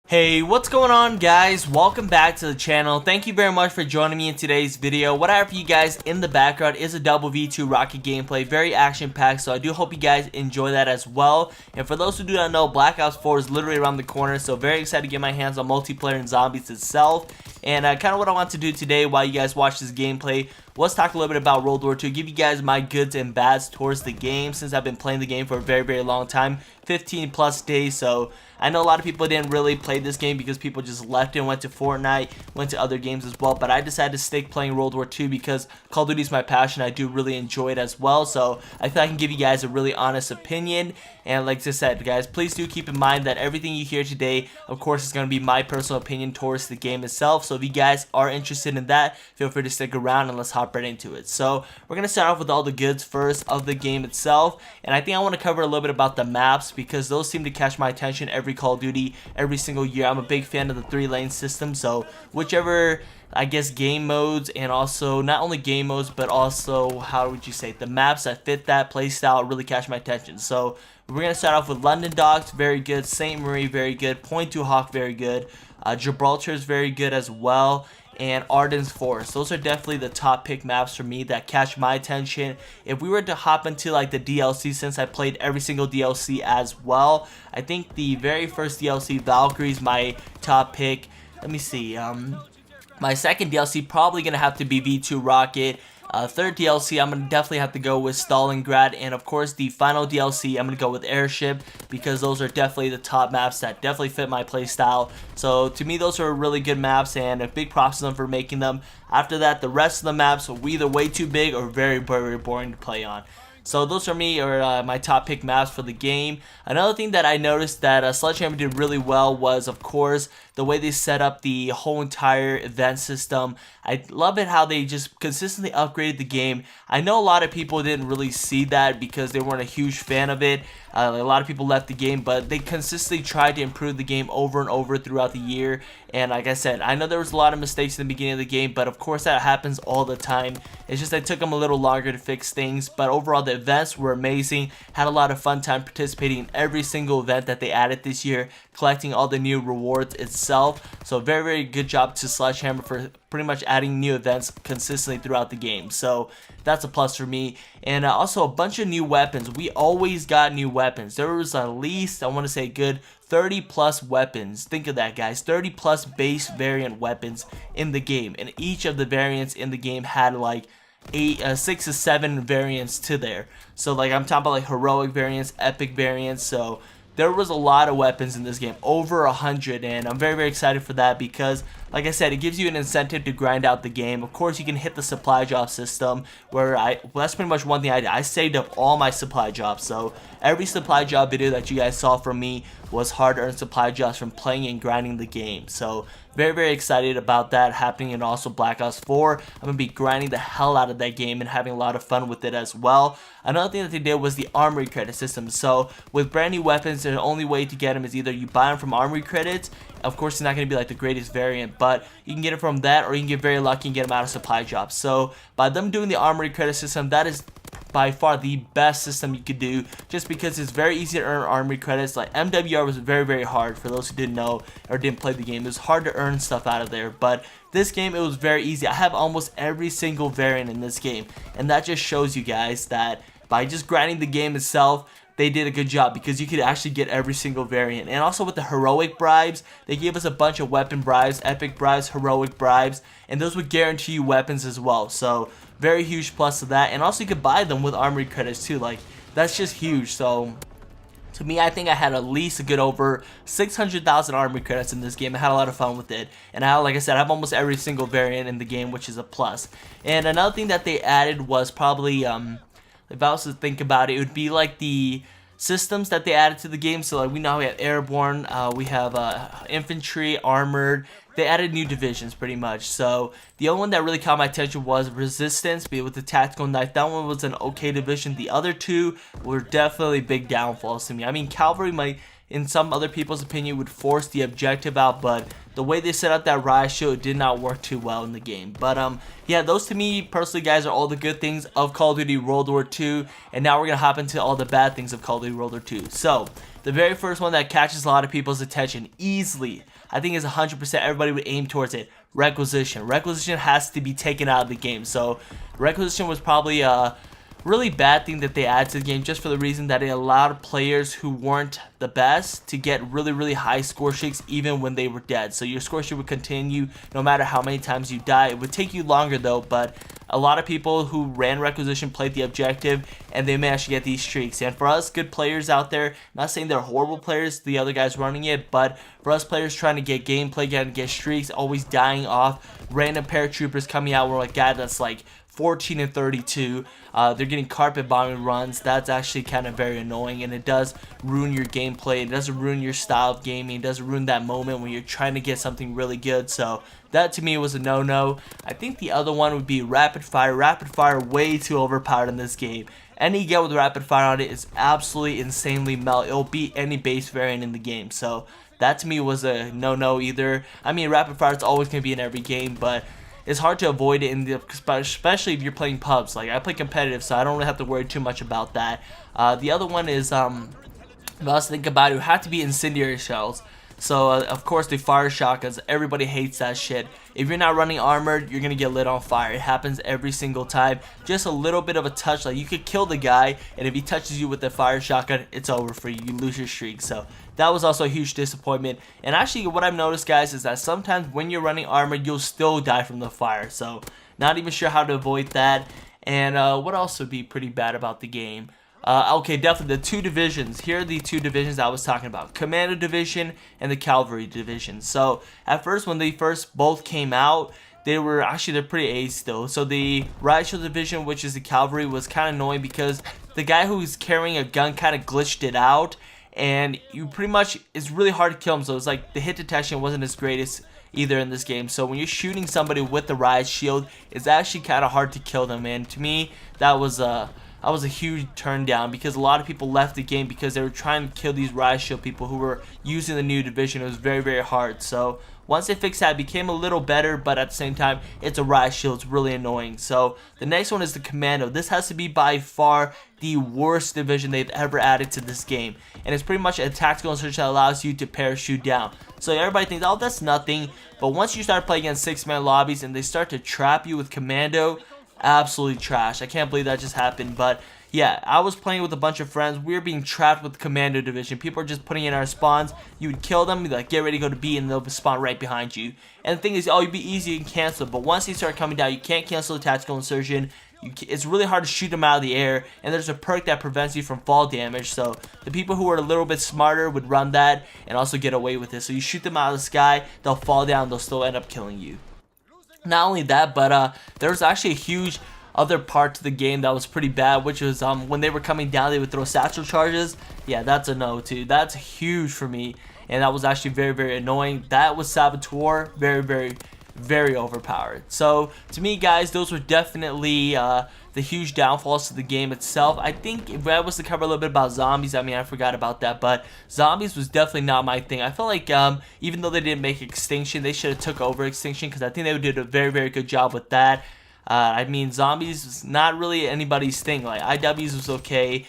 Hey, what's going on, guys? Welcome back to the channel. Thank you very much for joining me in today's video. What I have for you guys in the background is a double V2 rocket gameplay, very action packed, so I do hope you guys enjoy that as well. And for those who do not know, Black Ops 4 is literally around the corner, so very excited to get my hands on multiplayer and zombies itself. And kind of what I want to do today while you guys watch this gameplay was talk a little bit about World War II, give you guys my goods and bads towards the game since I've been playing the game for a very long time, 15 plus days. So I know a lot of people didn't really play this game because people just left and went to Fortnite, went to other games as well, but I decided to stick playing World War II because Call of Duty is my passion. I do really enjoy it as well, so I feel I can give you guys a really honest opinion. And like I said, guys, please do keep in mind that everything you hear today, of course, is going to be my personal opinion towards the game itself. So if you guys are interested in that, feel free to stick around and let's hop right into it. So we're going to start off with all the goods first of the game itself, and I think I want to cover a little bit about the maps because those seem to catch my attention every Call of Duty, every single year. I'm a big fan of the 3-lane system, so whichever, I guess, game modes, and also not only game modes but also, how would you say, the maps that fit that play style really catch my attention. So we're going to start off with London Docks, very good. St. Marie, very good. Point Du Hoc, very good. Gibraltar is very good as well. And Ardennes Forest. Those are definitely the top pick maps for me that catch my attention. If we were to hop into like the DLC, since I played every single DLC as well, I think the very first DLC, Valkyrie, is my top pick. Let me see. My second DLC probably gonna have to be V-2 Rocket. Third DLC, I'm going to definitely have to go with Stalingrad, and of course the final DLC, I'm going to go with Airship, because those are definitely the top maps that definitely fit my playstyle. So to me, those are really good maps, and a big props to them for making them. After that, the rest of the maps were either way too big or very boring to play on. So those are my top pick maps for the game. Another thing that I noticed that Sledgehammer did really well was, of course, the way they set up the whole entire event system. I love it how they just consistently upgraded the game. I know a lot of people didn't really see that because they weren't a huge fan of it. A lot of people left the game, but they consistently tried to improve the game over and over throughout the year. And like I said, I know there was a lot of mistakes in the beginning of the game, but of course that happens all the time. It's just it took them a little longer to fix things, but overall the events were amazing. Had a lot of fun time participating in every single event that they added this year, collecting all the new rewards itself. So very good job to Sledgehammer for pretty much adding new events consistently throughout the game. So that's a plus for me. And also a bunch of new weapons. We always got new weapons. There was at least, I want to say, good 30 plus weapons. Think of that, guys. 30 plus base variant weapons in the game, and each of the variants in the game had like 6 to 7 variants to there. So like I'm talking about like heroic variants, epic variants. So there was a lot of weapons in this game, over 100, and I'm very excited for that because, like I said, it gives you an incentive to grind out the game. Of course, you can hit the supply drop system, where that's pretty much one thing I did. I saved up all my supply drops, so every supply drop video that you guys saw from me was hard-earned supply drops from playing and grinding the game. So very excited about that happening. And also Black Ops 4, I'm going to be grinding the hell out of that game and having a lot of fun with it as well. Another thing that they did was the Armory credit system. So with brand new weapons, the only way to get them is either you buy them from Armory credits. Of course, it's not going to be like the greatest variant, but you can get it from that, or you can get very lucky and get them out of supply drops. So by them doing the Armory credit system, that is by far the best system you could do, just because it's very easy to earn Armory credits. Like MWR was very hard for those who didn't know or didn't play the game. It was hard to earn stuff out of there, but this game, it was very easy. I have almost every single variant in this game, and that just shows you guys that by just grinding the game itself, they did a good job because you could actually get every single variant. And also with the heroic bribes, they gave us a bunch of weapon bribes, epic bribes, heroic bribes, and those would guarantee you weapons as well. So very huge plus to that. And also you could buy them with Armory credits too. Like, that's just huge. So to me, I think I had at least a good over 600,000 Armory credits in this game. I had a lot of fun with it. And like I said, I have almost every single variant in the game, which is a plus. And another thing that they added was probably, if I was to think about it, it would be like the systems that they added to the game. So like we know we have airborne, we have infantry, armored. They added new divisions pretty much. So the only one that really caught my attention was resistance, be it with the tactical knife. That one was an okay division. The other two were definitely big downfalls to me. I mean, cavalry might, in some other people's opinion, would force the objective out, but the way they set up that riot shield did not work too well in the game. But yeah, those to me personally, guys, are all the good things of Call of Duty World War II. And now we're gonna hop into all the bad things of Call of Duty World War II. So the very first one that catches a lot of people's attention easily, I think is 100% everybody would aim towards it. Requisition. Requisition has to be taken out of the game. So requisition was probably really bad thing that they added to the game, just for the reason that it allowed players who weren't the best to get really high score streaks even when they were dead. So your score streak would continue no matter how many times you die. It would take you longer though, but a lot of people who ran requisition played the objective and they managed to get these streaks. And for us good players out there, not saying they're horrible players, the other guys running it, but for us players trying to get gameplay, get streaks, always dying off random paratroopers coming out, we're like, God, that's like 14 and 32. They're getting carpet bombing runs. That's actually kind of very annoying, and it does ruin your gameplay. It doesn't ruin your style of gaming. It doesn't ruin that moment when you're trying to get something really good. So that to me was a no-no. I think the other one would be rapid fire. Rapid fire way too overpowered in this game. Any get with rapid fire on it is absolutely insanely melt. It'll beat any base variant in the game. So that to me was a no-no either. I mean, rapid fire is always going to be in every game, but it's hard to avoid it, especially if you're playing pubs. Like, I play competitive, so I don't really have to worry too much about that. The other one is, if I was to think about it, would have to be incendiary shells. So, of course, the fire shotguns. Everybody hates that shit. If you're not running armored, you're going to get lit on fire. It happens every single time. Just a little bit of a touch. Like, you could kill the guy, and if he touches you with the fire shotgun, it's over for you. You lose your streak. So, that was also a huge disappointment. And actually, what I've noticed, guys, is that sometimes when you're running armored, you'll still die from the fire. So, not even sure how to avoid that. And what else would be pretty bad about the game? Okay, definitely the two divisions. Here are the two divisions I was talking about. Commando division and the cavalry division. So at first, when they both came out, they're pretty ace still. So the riot shield division, which is the cavalry, was kind of annoying because the guy who's carrying a gun kind of glitched it out, and it's really hard to kill him. So it's like the hit detection wasn't as great as either in this game. So when you're shooting somebody with the riot shield, it's actually kind of hard to kill them. And to me, that was a huge turn down, because a lot of people left the game because they were trying to kill these riot shield people who were using the new division. It was very hard. So once they fixed that, it became a little better, but at the same time, it's a riot shield. It's really annoying. So the next one is the Commando. This has to be by far the worst division they've ever added to this game, and it's pretty much a tactical insertion that allows you to parachute down. So everybody thinks, oh, that's nothing, but once you start playing against 6-man lobbies and they start to trap you with Commando, absolutely trash. I can't believe that just happened. But yeah, I was playing with a bunch of friends. We were being trapped with the Commando division. People are just putting in our spawns. You would kill them, you'd like, get ready to go to B, and they'll spawn right behind you. And the thing is, oh, you'd be easy and cancel, but once they start coming down, you can't cancel the tactical insertion. It's really hard to shoot them out of the air, and there's a perk that prevents you from fall damage. So the people who are a little bit smarter would run that and also get away with it. So you shoot them out of the sky, they'll fall down, they'll still end up killing you. Not only that, but there was actually a huge other part to the game that was pretty bad, which was when they were coming down, they would throw satchel charges. Yeah, that's a no too. That's huge for me, and that was actually very annoying. That was Saboteur, very overpowered. So to me, guys, those were definitely the huge downfalls to the game itself. I think if I was to cover a little bit about zombies, I mean, I forgot about that, but zombies was definitely not my thing. I felt like even though they didn't make Extinction, they should have took over Extinction, because I think they did a very good job with that. I mean, zombies was not really anybody's thing. Like, IWs was okay,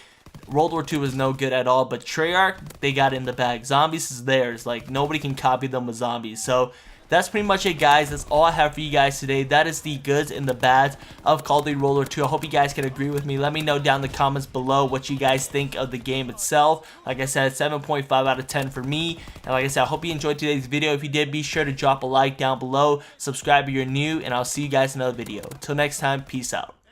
World War II was no good at all, but Treyarch, they got in the bag. Zombies is theirs. Like, nobody can copy them with zombies. So that's pretty much it, guys. That's all I have for you guys today. That is the goods and the bads of Call of Duty World War II. I hope you guys can agree with me. Let me know down in the comments below what you guys think of the game itself. Like I said, 7.5 out of 10 for me. And like I said, I hope you enjoyed today's video. If you did, be sure to drop a like down below. Subscribe if you're new, and I'll see you guys in another video. Until next time, peace out.